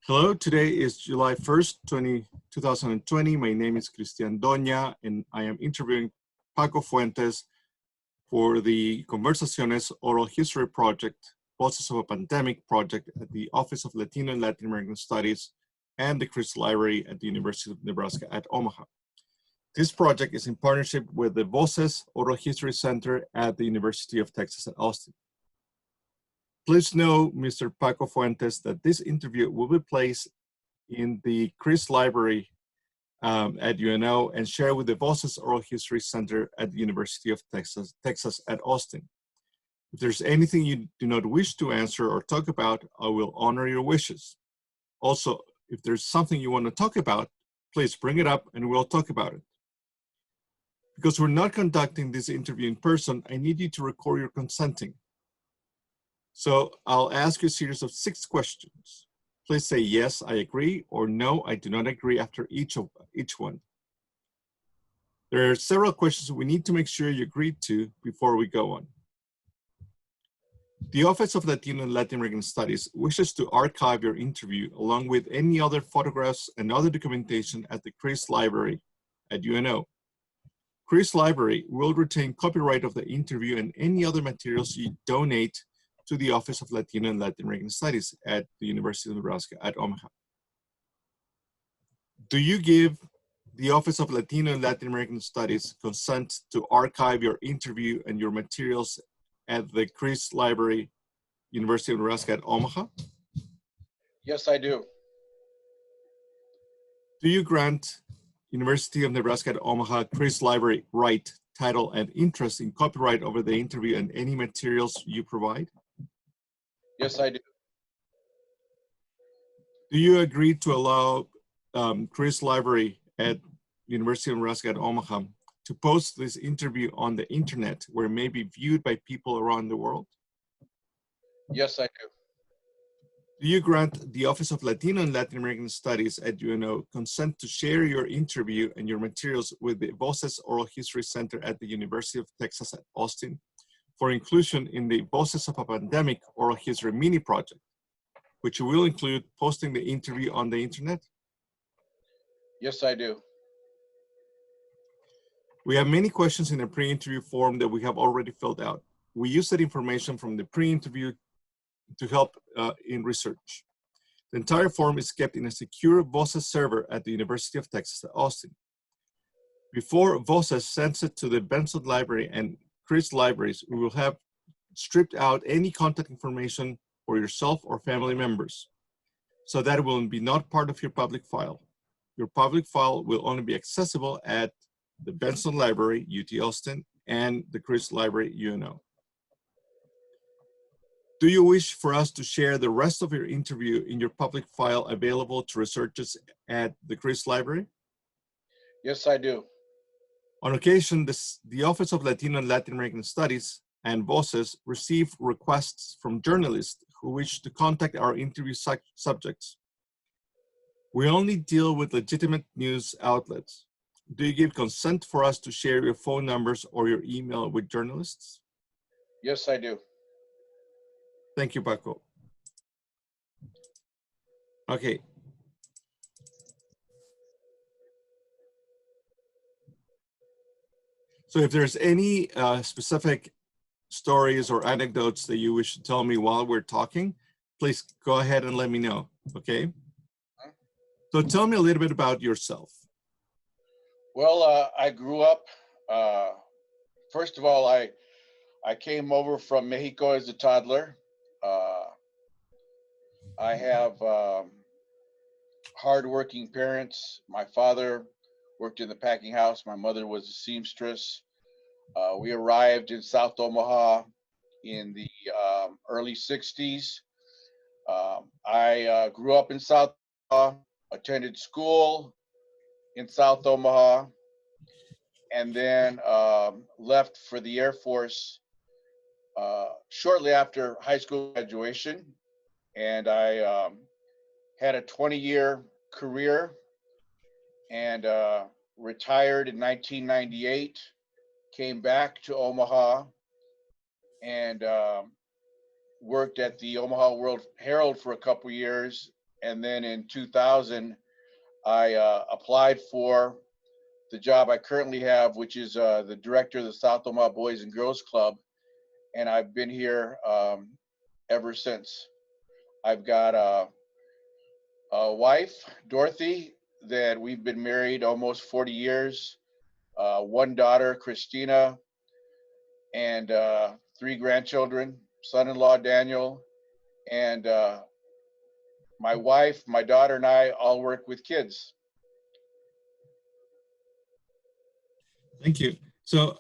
Hello, today is July 1st, 2020. My name is Cristian Doña, and I am interviewing Paco Fuentes for the Conversaciones Oral History Project, Voces of a Pandemic project at the Office of Latino and Latin American Studies and the Chris Library at the University of Nebraska at Omaha. This project is in partnership with the Voces Oral History Center at the University of Texas at Austin. Please know, Mr. Paco Fuentes, that this interview will be placed in the Chris Library at UNO and shared with the Voces Oral History Center at the University of Texas at Austin. If there's anything you do not wish to answer or talk about, I will honor your wishes. Also, if there's something you want to talk about, please bring it up and we'll talk about it. Because we're not conducting this interview in person, I need you to record your consenting. So I'll ask you a series of 6 questions. Please say yes, I agree, or no, I do not agree after each one. There are several questions we need to make sure you agree to before we go on. The Office of Latino and Latin American Studies wishes to archive your interview along with any other photographs and other documentation at the Chris Library at UNO. Chris Library will retain copyright of the interview and any other materials you donate to the Office of Latino and Latin American Studies at the University of Nebraska at Omaha. Do you give the Office of Latino and Latin American Studies consent to archive your interview and your materials at the Chris Library, University of Nebraska at Omaha? Yes, I do. Do you grant University of Nebraska at Omaha Chris Library right, title, and interest in copyright over the interview and any materials you provide? Yes, I do. Do you agree to allow Chris Library at University of Nebraska at Omaha to post this interview on the internet where it may be viewed by people around the world? Yes, I do. Do you grant the Office of Latino and Latin American Studies at UNO consent to share your interview and your materials with the Voces Oral History Center at the University of Texas at Austin for inclusion in the Voces of a Pandemic Oral History mini project, which will include posting the interview on the internet? Yes, I do. We have many questions in the pre-interview form that we have already filled out. We use that information from the pre-interview to help in research. The entire form is kept in a secure Voces server at the University of Texas at Austin. Before Voces sends it to the Benson Library and Chris Libraries, we will have stripped out any contact information for yourself or family members, so that it will be not part of your public file. Your public file will only be accessible at the Benson Library, UT Austin, and the Chris Library, UNO. Do you wish for us to share the rest of your interview in your public file available to researchers at the Chris Library? Yes, I do. On occasion, the Office of Latino and Latin American Studies and Voces receive requests from journalists who wish to contact our interview subjects. We only deal with legitimate news outlets. Do you give consent for us to share your phone numbers or your email with journalists? Yes, I do. Thank you, Paco. Okay. So if there's any specific stories or anecdotes that you wish to tell me while we're talking, please go ahead and let me know, okay? So tell me a little bit about yourself. Well, I grew up, first of all, I came over from Mexico as a toddler. I have hardworking parents. My father worked in the packing house. My mother was a seamstress. We arrived in South Omaha in the early 60s. I grew up in South Omaha, attended school in South Omaha, and then left for the Air Force shortly after high school graduation. And I had a 20-year career and retired in 1998, came back to Omaha and worked at the Omaha World Herald for a couple years and then in 2000, I applied for the job I currently have, which is the director of the South Omaha Boys and Girls Club, and I've been here ever since. I've got a wife, Dorothy, that we've been married almost 40 years, one daughter, Christina, and three grandchildren, son-in-law, Daniel, and my wife, my daughter, and I all work with kids. Thank you. So,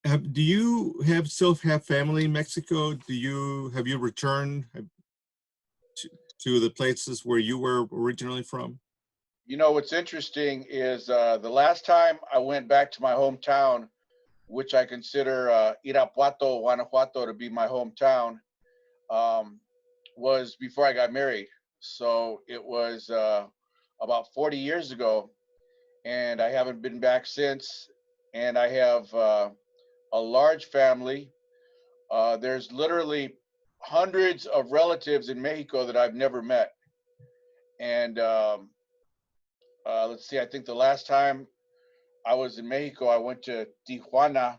do you still have family in Mexico? Have you returned to the places where you were originally from? You know, what's interesting is the last time I went back to my hometown, which I consider Irapuato, Guanajuato to be my hometown, was before I got married. So it was about 40 years ago, and I haven't been back since. And I have a large family. There's literally hundreds of relatives in Mexico that I've never met. And let's see, I think the last time I was in Mexico, I went to Tijuana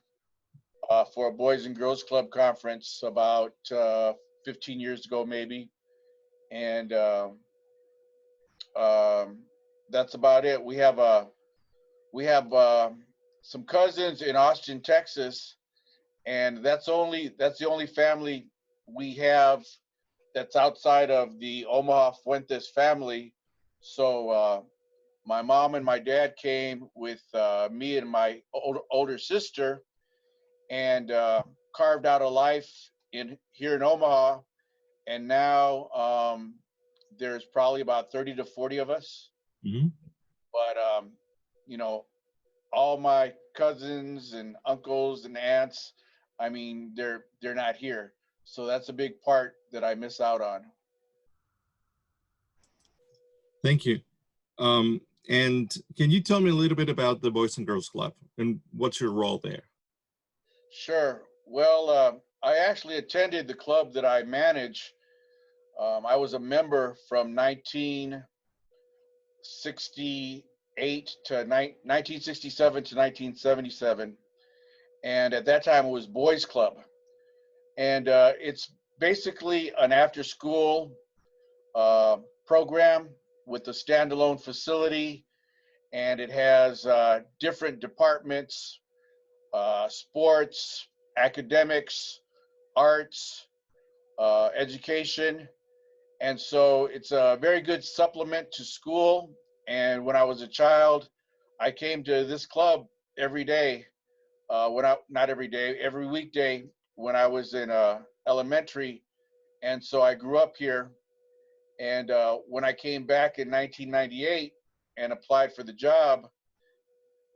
for a Boys and Girls Club conference about 15 years ago, maybe. And that's about it. We have some cousins in Austin, Texas, and that's the only family we have that's outside of the Omaha Fuentes family. So my mom and my dad came with me and my older sister, and carved out a life here in Omaha. And now there's probably about 30 to 40 of us. Mm-hmm. But you know, all my cousins and uncles and aunts, I mean, they're not here. So that's a big part that I miss out on. Thank you. And can you tell me a little bit about the Boys and Girls Club and what's your role there? Sure. Well, I actually attended the club that I manage. I was a member from 1968 to 1967 to 1977. And at that time, it was Boys Club. And it's basically an after school program with a standalone facility. And it has different departments, sports, academics, arts, education. And so it's a very good supplement to school. And when I was a child, I came to this club every day. Not every day, every weekday when I was in elementary. And so I grew up here. And when I came back in 1998 and applied for the job,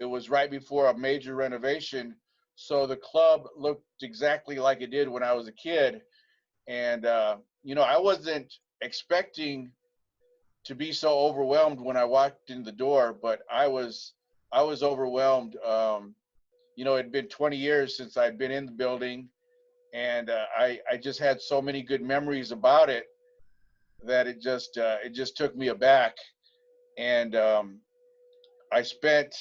it was right before a major renovation. So the club looked exactly like it did when I was a kid. And, you know, I wasn't expecting to be so overwhelmed when I walked in the door, but I was overwhelmed. You know, it'd been 20 years since I'd been in the building, and I just had so many good memories about it that it just took me aback. And I spent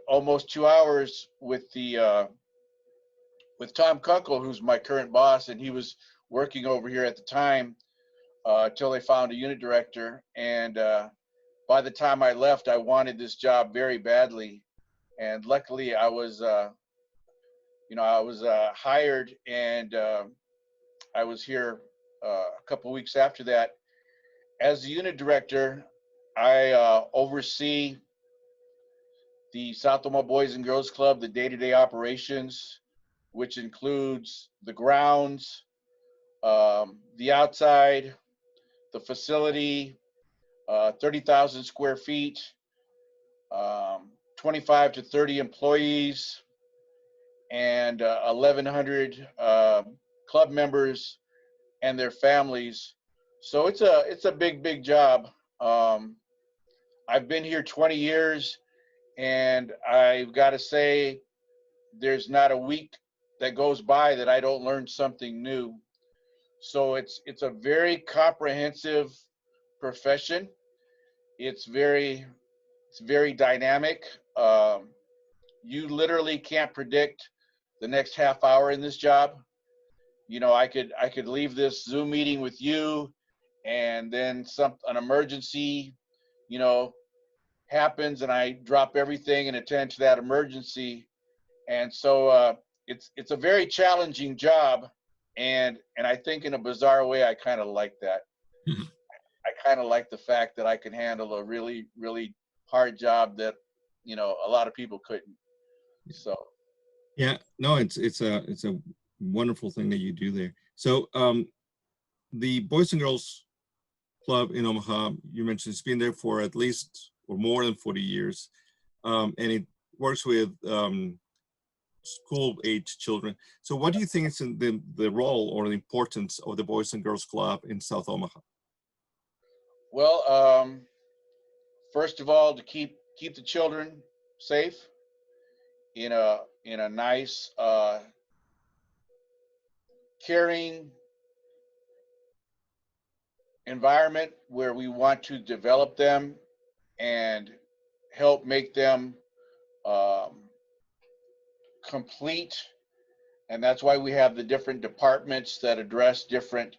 almost 2 hours with Tom Kunkel, who's my current boss, and he was working over here at the time till they found a unit director. And by the time I left, I wanted this job very badly, and luckily I was hired, and I was here a couple weeks after that. As the unit director, I oversee the South Omaha Boys and Girls Club, the day-to-day operations, which includes the grounds, the outside, the facility, 30,000 square feet, 25 to 30 employees, and 1,100 club members and their families. So it's a big job. I've been here 20 years, and I've got to say, there's not a week that goes by that I don't learn something new. So it's a very comprehensive profession. It's very dynamic. Um, you literally can't predict the next half hour in this job. You know, I could leave this Zoom meeting with you, and then an emergency, you know, happens, and I drop everything and attend to that emergency. And so it's a very challenging job, and I think in a bizarre way I kind of like that. I kind of like the fact that I can handle a really hard job that a lot of people couldn't. So Yeah, no, it's a wonderful thing that you do there. So the Boys and Girls Club in Omaha, you mentioned it's been there for at least or more than 40 years, and it works with school age children. So what do you think is in the role or the importance of the Boys and Girls Club in South Omaha? well, first of all, to keep the children safe in a nice, caring environment where we want to develop them and help make them um, complete. And that's why we have the different departments that address different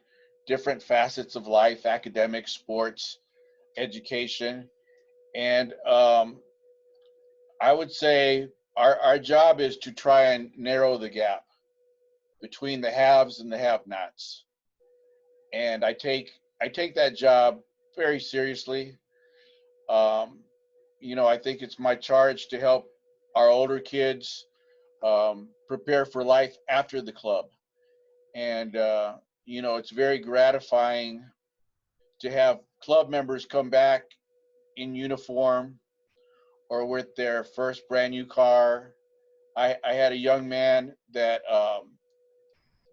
facets of life: academic, sports, education. And I would say our job is to try and narrow the gap between the haves and the have-nots. And I take that job very seriously. Um, I think it's my charge to help our older kids prepare for life after the club. And it's very gratifying to have club members come back in uniform or with their first brand new car. I had a young man that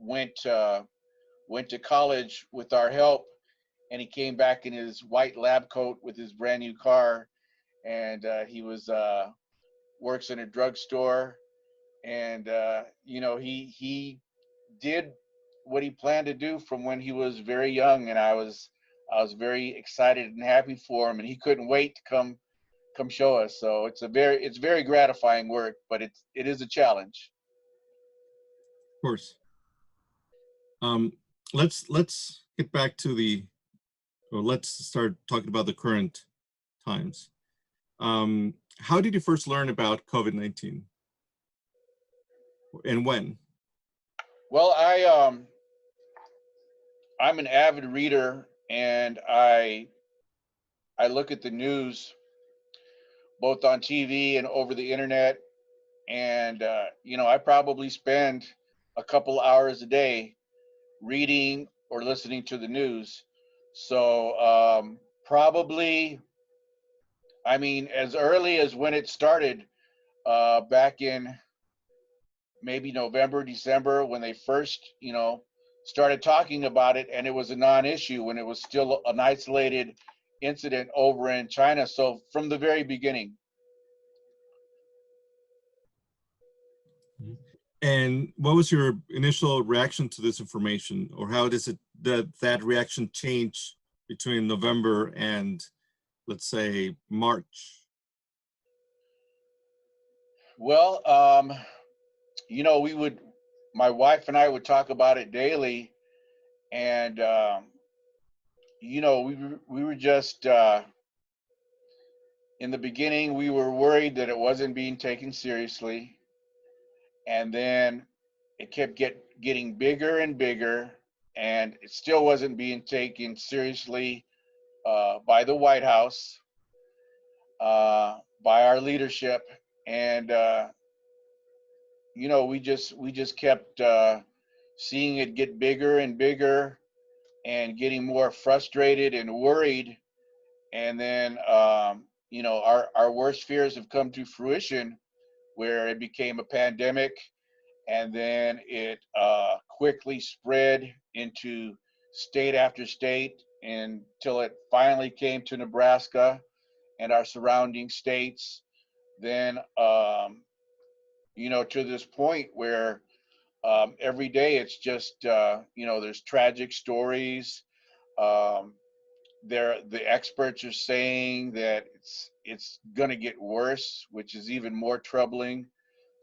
went went to college with our help, and he came back in his white lab coat with his brand new car, and he was works in a drugstore, and he did what he planned to do from when he was very young, and I was very excited and happy for him, and he couldn't wait to come show us. So it's very gratifying work, but it is a challenge. Of course. Um, let's get back to or let's start talking about the current times. How did you first learn about COVID-19 and when? Well, I'm an avid reader, and I look at the news both on TV and over the internet, and I probably spend a couple hours a day reading or listening to the news. So probably, I mean, as early as when it started, back in maybe November, December, when they first, started talking about it, and it was a non-issue when it was still an isolated incident over in China. So from the very beginning. And what was your initial reaction to this information, or how does that reaction change between November and, let's say, March? Well, my wife and I would talk about it daily, and we were just in the beginning we were worried that it wasn't being taken seriously, and then it kept getting bigger and bigger, and it still wasn't being taken seriously by the White House, by our leadership, and we just kept seeing it get bigger and bigger, and getting more frustrated and worried. And then our worst fears have come to fruition, where it became a pandemic, and then it quickly spread into state after state until it finally came to Nebraska and our surrounding states. Then to this point where every day it's just there's tragic stories. Um, the experts are saying that it's going to get worse, which is even more troubling.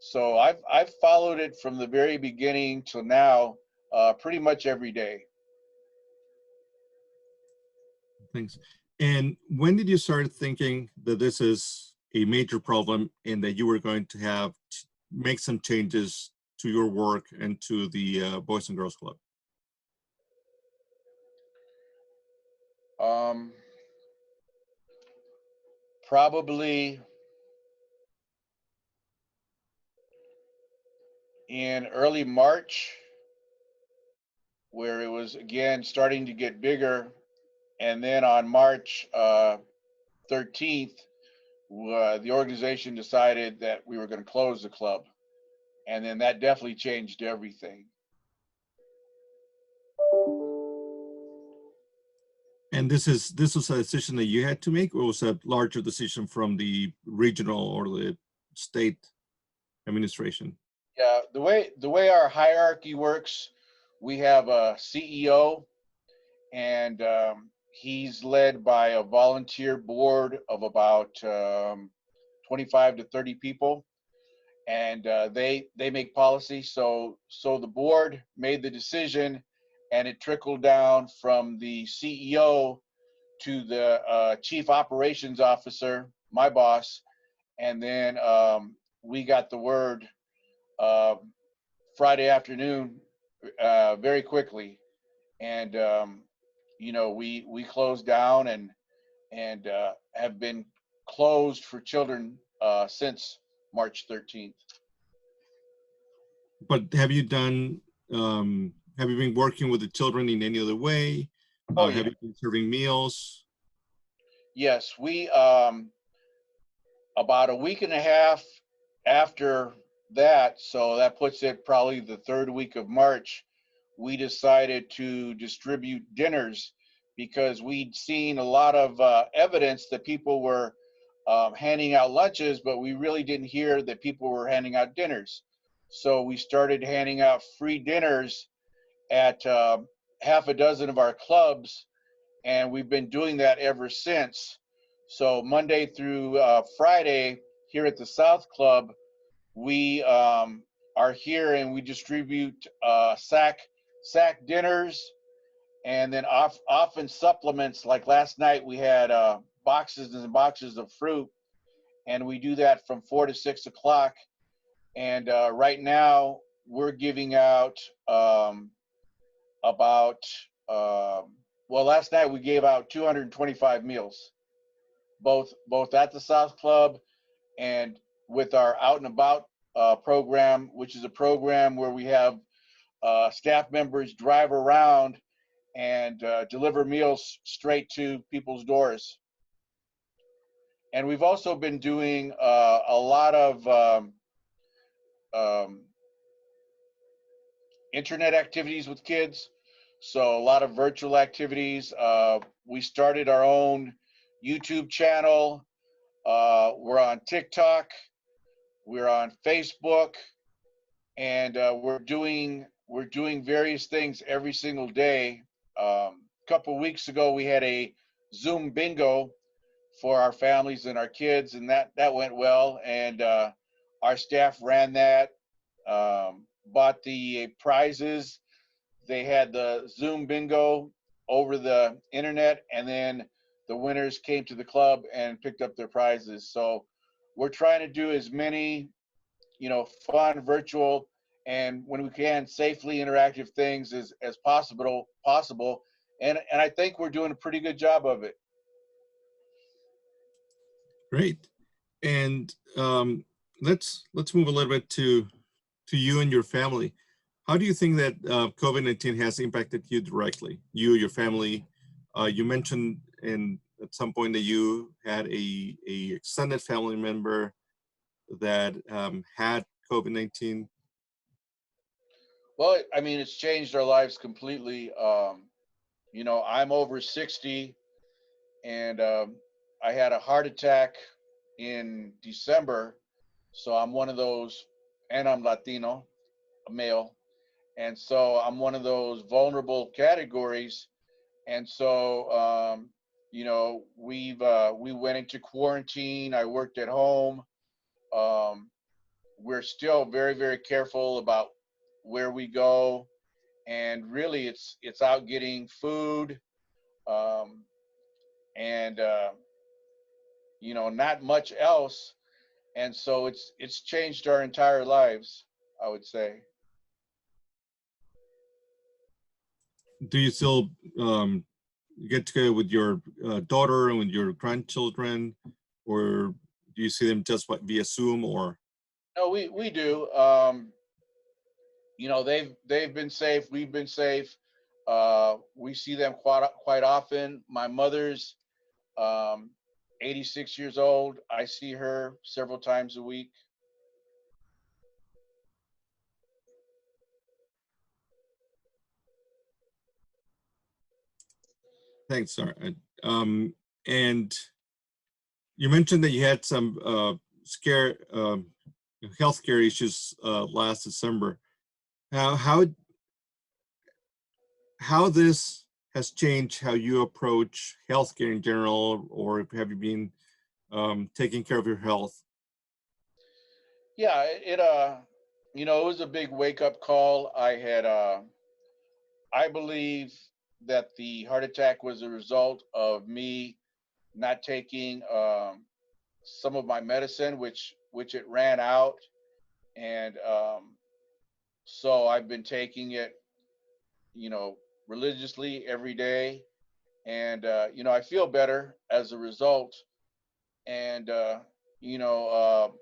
So I've followed it from the very beginning till now, pretty much every day. Thanks. And when did you start thinking that this is a major problem and that you were going to have to make some changes to your work and to the Boys and Girls Club? Um, Probably in early March, where it was again starting to get bigger, and then on March 13th, the organization decided that we were going to close the club, and then that definitely changed everything. And this was a decision that you had to make, or was a larger decision from the regional or the state administration? Yeah, the way our hierarchy works, we have a CEO, and he's led by a volunteer board of about 25 to 30 people, and they make policy. So the board made the decision, and it trickled down from the CEO to the chief operations officer, my boss, and then we got the word uh, Friday afternoon very quickly, and we closed down and have been closed for children since March 13th. But have you been working with the children in any other way? Oh Have yeah, you been serving meals? yes. We about a week and a half after that, so that puts it probably the third week of March, we decided to distribute dinners because we'd seen a lot of evidence that people were handing out lunches, but we really didn't hear that people were handing out dinners. So we started handing out free dinners at half a dozen of our clubs, and we've been doing that ever since. So Monday through Friday here at the South Club, we are here and we distribute sack dinners, and then often supplements. Like last night, we had boxes and boxes of fruit, and we do that from 4 to 6 o'clock. And right now, we're giving out about well, last night we gave out 225 meals, both at the South Club and with our Out and About program, which is a program where we have staff members drive around and deliver meals straight to people's doors. And we've also been doing a lot of um, internet activities with kids. So a lot of virtual activities. We started our own YouTube channel. We're on TikTok. We're on Facebook, and we're doing various things every single day. A couple of weeks ago, we had a Zoom bingo for our families and our kids, and that went well. And our staff ran that, bought the prizes. They had the Zoom bingo over the internet, and then the winners came to the club and picked up their prizes. So we're trying to do as many, fun, virtual, and when we can, safely interactive things as possible. And I think we're doing a pretty good job of it. Great. And let's move a little bit to you and your family. How do you think that COVID-19 has impacted you directly, you, your family? You mentioned at some point that you had a extended family member that had COVID-19. Well, I mean, it's changed our lives completely. I'm over 60, and I had a heart attack in December. So I'm one of those, and I'm Latino, a male. And so I'm one of those vulnerable categories. And so, we went into quarantine. I worked at home. Um, we're still very, very careful about where we go, and really, it's out getting food, um, and not much else. And so it's changed our entire lives, I would say. Do you still get together with your daughter and with your grandchildren, or do you see them just via Zoom? Or No, we do. They've been safe. We've been safe. We see them quite often. My mother's um, 86 years old. I see her several times a week. thanks, sir. And you mentioned that you had some scare healthcare issues last December. How how how this has changed how you approach healthcare in general, or have you been taking care of your health? Yeah, it was a big wake up call. I believe that the heart attack was a result of me not taking some of my medicine, which it ran out, and so I've been taking it, you know, religiously every day, and I feel better as a result. And you know,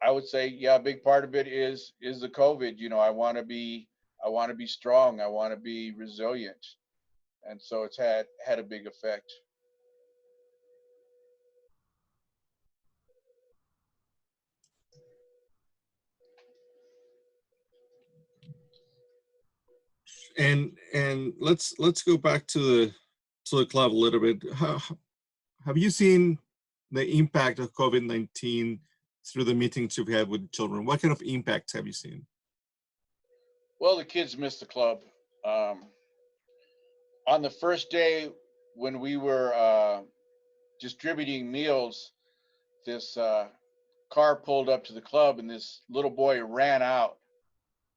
I would say, yeah, a big part of it is the COVID. I want to be strong. I want to be resilient, and so it's had a big effect. And let's go back to the club a little bit. Have you seen the impact of COVID-19 through the meetings you've had with children? What kind of impacts have you seen? Well, the kids missed the club. Um, on the first day when we were distributing meals, this car pulled up to the club, and this little boy ran out.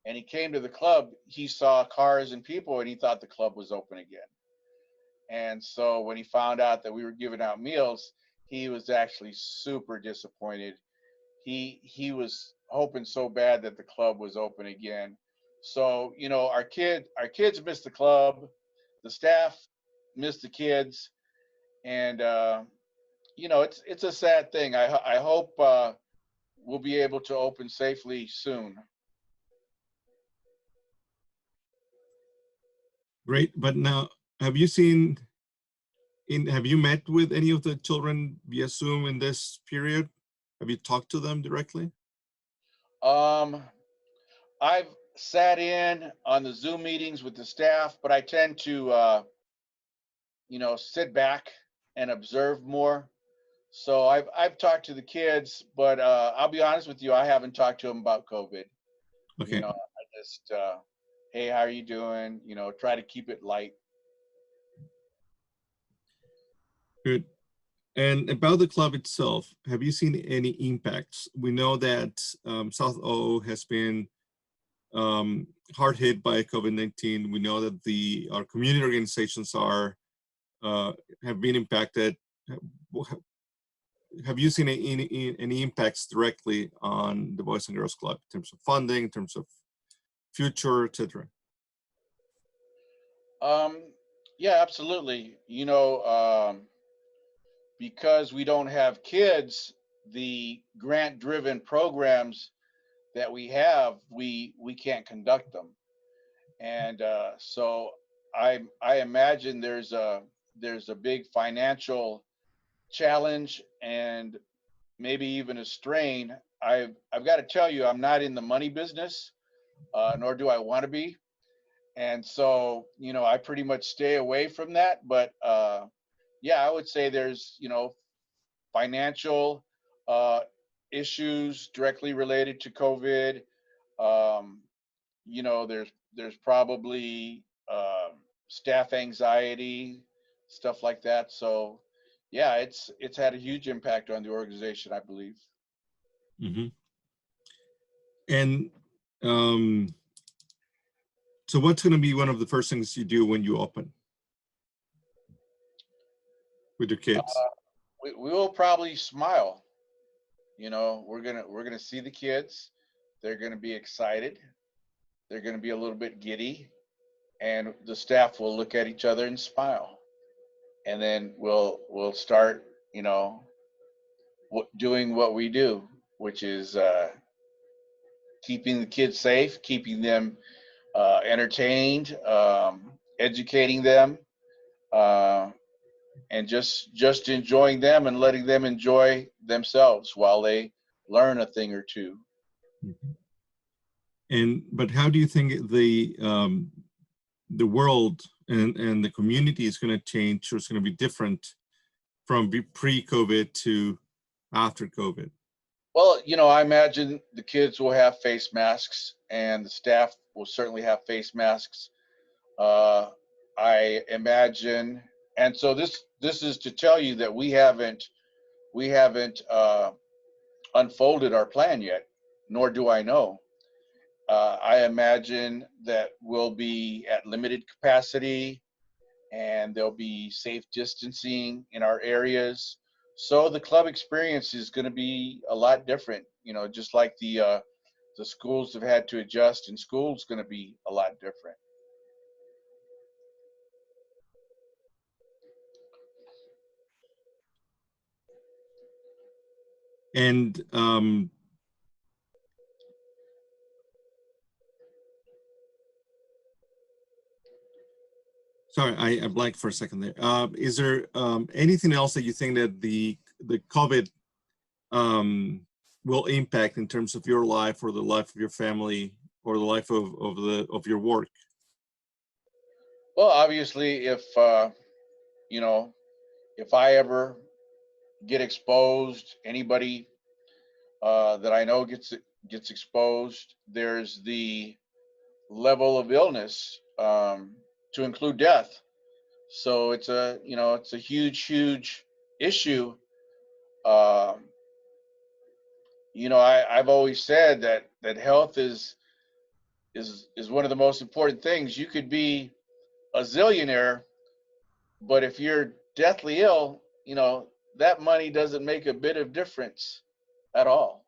And he came to the club. He saw cars and people, and he thought the club was open again. And so when he found out that we were giving out meals, he was actually super disappointed. He was hoping so bad that the club was open again. So our kids missed the club, the staff missed the kids, and it's a sad thing. I hope we'll be able to open safely soon. Great, but now have you seen have you met with any of the children via Zoom in this period? Have you talked to them directly? Um, I've sat in on the Zoom meetings with the staff, but I tend to sit back and observe more. So I've talked to the kids, but I'll be honest with you, I haven't talked to them about COVID. Okay, I just, hey, how are you doing? Try to keep it light. good. And about the club itself, have you seen any impacts? We know that South O has been hard hit by COVID-19. We know that our community organizations have been impacted. Have you seen any impacts directly on the Boys and Girls Club in terms of funding, in terms of future, etc.? Um, yeah, absolutely. Because we don't have kids, the grant-driven programs that we have, we can't conduct them. And so I imagine there's a big financial challenge, and maybe even a strain. I've got to tell you, I'm not in the money business, nor do I want to be. And so, I pretty much stay away from that. But yeah, I would say there's, financial uh, issues directly related to COVID. Um, there's probably staff anxiety, stuff like that. So yeah, it's had a huge impact on the organization, I believe. Mm-hmm. And so what's going to be one of the first things you do when you open with your kids? We will probably smile. You know, we're gonna see the kids. They're gonna be excited. They're gonna be a little bit giddy, and the staff will look at each other and smile. And then we'll start, you know, doing what we do, which is keeping the kids safe, keeping them entertained, educating them, uh, and just enjoying them and letting them enjoy themselves while they learn a thing or two. Mhm. But how do you think the world and the community is going to change, or it's going to be different from pre-COVID to after COVID? Well, you know, I imagine the kids will have face masks, and the staff will certainly have face masks. Uh, I imagine, and so this is to tell you that we haven't unfolded our plan yet, nor do I know. I imagine that we'll be at limited capacity, and there'll be safe distancing in our areas. So the club experience is going to be a lot different. You know, just like the schools have had to adjust, and school's going to be a lot different. And sorry, I blanked for a second there. Is there anything else that you think that the COVID will impact in terms of your life or the life of your family or the life of your work? Well, obviously, if you know, if I ever get exposed, anybody that I know gets exposed, there's the level of illness to include death. So it's a, you know, it's a huge issue. Um, you know, I've always said that health is one of the most important things. You could be a zillionaire, but if you're deathly ill, you know, that money doesn't make a bit of difference at all.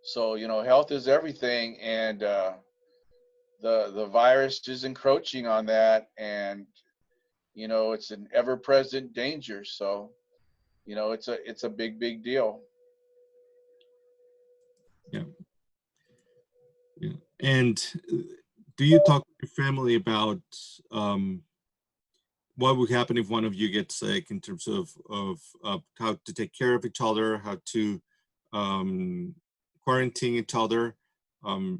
So, you know, health is everything, and the virus is encroaching on that, and you know, it's an ever-present danger. So, you know, it's a big deal. Yeah, yeah. And do you talk to your family about what would happen if one of you gets sick in terms of how to take care of each other, how to quarantine each other,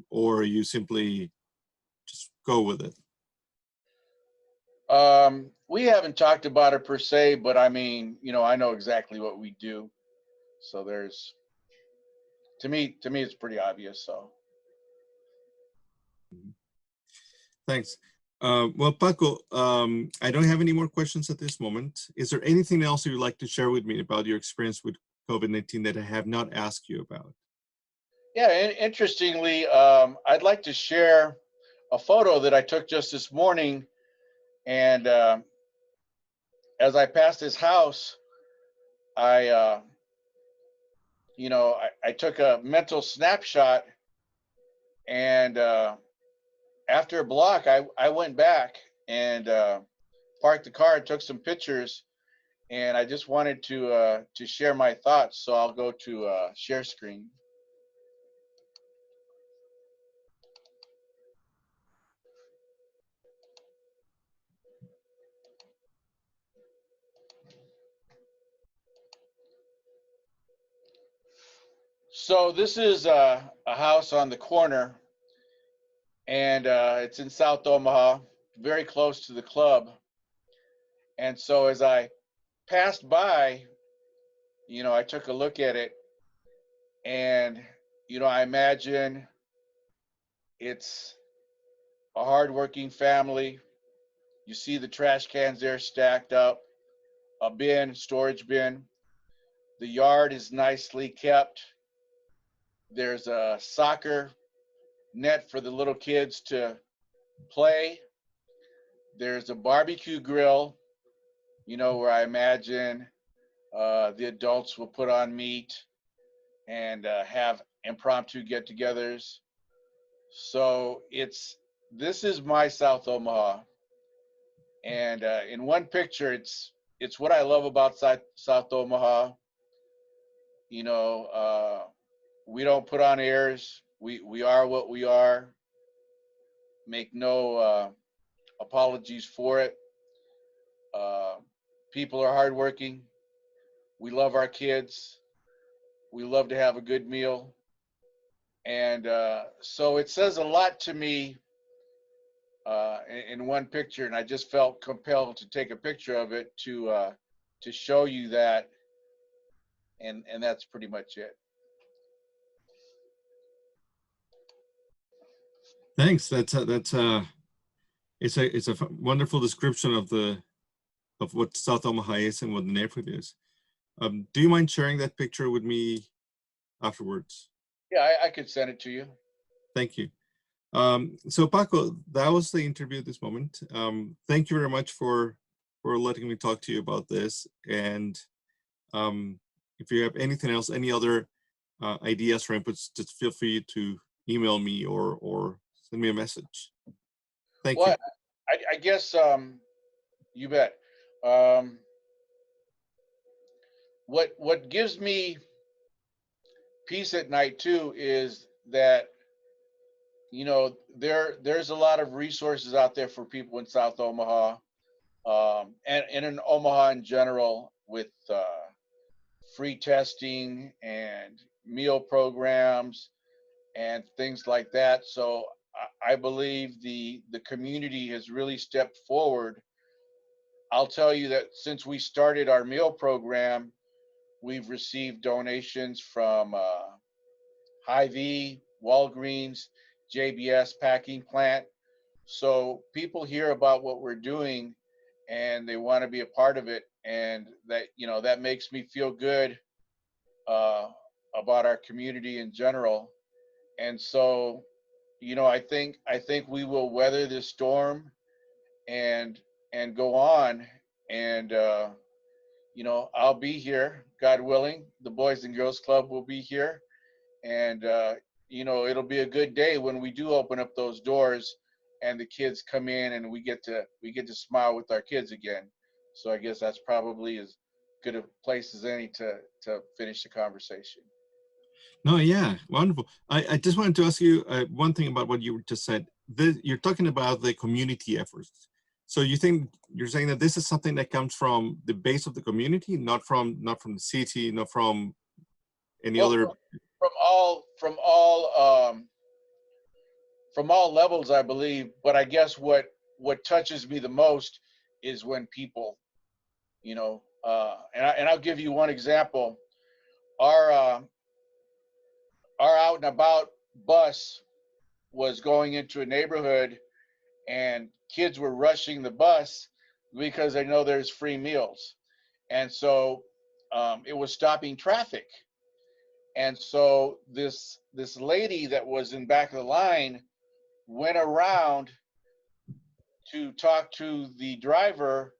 or you simply just go with it? We haven't talked about it per se, but I mean, you know, I know exactly what we do. So there's, to me, it's pretty obvious. So. Mhm. Thanks. Well, Paco, I don't have any more questions at this moment. Is there anything else you'd like to share with me about your experience with COVID-19 that I have not asked you about? Yeah, interestingly, I'd like to share a photo that I took just this morning, and as I passed his house, I, you know, I took a mental snapshot, and after a block, I went back and parked the car and took some pictures, and I just wanted to share my thoughts. So I'll go to share screen. So this is a house on the corner, and it's in South Omaha, very close to the club. And so as I passed by, you know, I took a look at it, and you know, I imagine it's a hardworking family. You see the trash cans there stacked up, a bin, storage bin. The yard is nicely kept. There's a soccer net for the little kids to play. There's a barbecue grill, where I imagine the adults will put on meat and have impromptu get-togethers. So this is my South Omaha, and in one picture, it's what I love about South Omaha. We don't put on airs. We are what we are. Make no apologies for it. People are hardworking. We love our kids. We love to have a good meal. And so it says a lot to me in one picture, and I just felt compelled to take a picture of it to show you that, and that's pretty much it. Thanks. It's a wonderful description of what South Omaha is and what the neighborhood is. Do you mind sharing that picture with me afterwards? Yeah, I could send it to you. Thank you. So Paco, that was the interview at this moment. Thank you very much for letting me talk to you about this. And if you have anything else, any other ideas or inputs, just feel free to email me or send me a message. Thank you. I guess you bet. What gives me peace at night too is that there's a lot of resources out there for people in South Omaha, and in Omaha in general, with free testing and meal programs and things like that. So I believe the community has really stepped forward. I'll tell you that since we started our meal program, we've received donations from Hy-Vee, Walgreens, JBS packing plant. So people hear about what we're doing and they want to be a part of it, and that makes me feel good about our community in general. And so, I think we will weather this storm and go on. And I'll be here, God willing. The Boys and Girls Club will be here, and it'll be a good day when we do open up those doors and the kids come in and we get to smile with our kids again. So I guess that's probably as good a place as any to finish the conversation. No, yeah, wonderful. I just wanted to ask you one thing about what you just said. You're talking about the community efforts. So you're saying that this is something that comes from the base of the community, not from the city, not from any other. From all levels, I believe. But I guess what touches me the most is when people, and I'll give you one example. Our out and about bus was going into a neighborhood, and kids were rushing the bus because they know there's free meals, and so it was stopping traffic. And so this lady that was in back of the line went around to talk to the driver,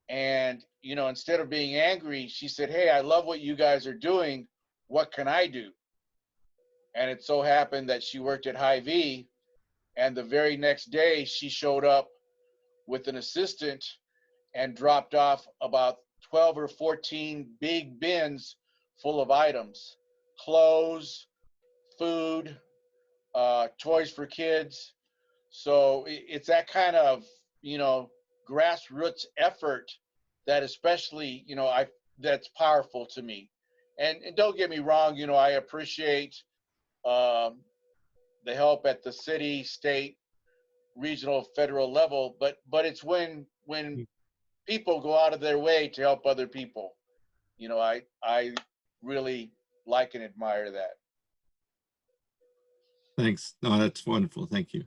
and instead of being angry, she said, "Hey, I love what you guys are doing. What can I do?" And it so happened that she worked at Hy-Vee, and the very next day she showed up with an assistant and dropped off about 12 or 14 big bins full of items: clothes, food, toys for kids. So it's that kind of grassroots effort that especially that's powerful to me. And don't get me wrong, I appreciate the help at the city, state, regional, federal level, but it's when people go out of their way to help other people. I really like and admire that. Thanks. No, that's wonderful. Thank you.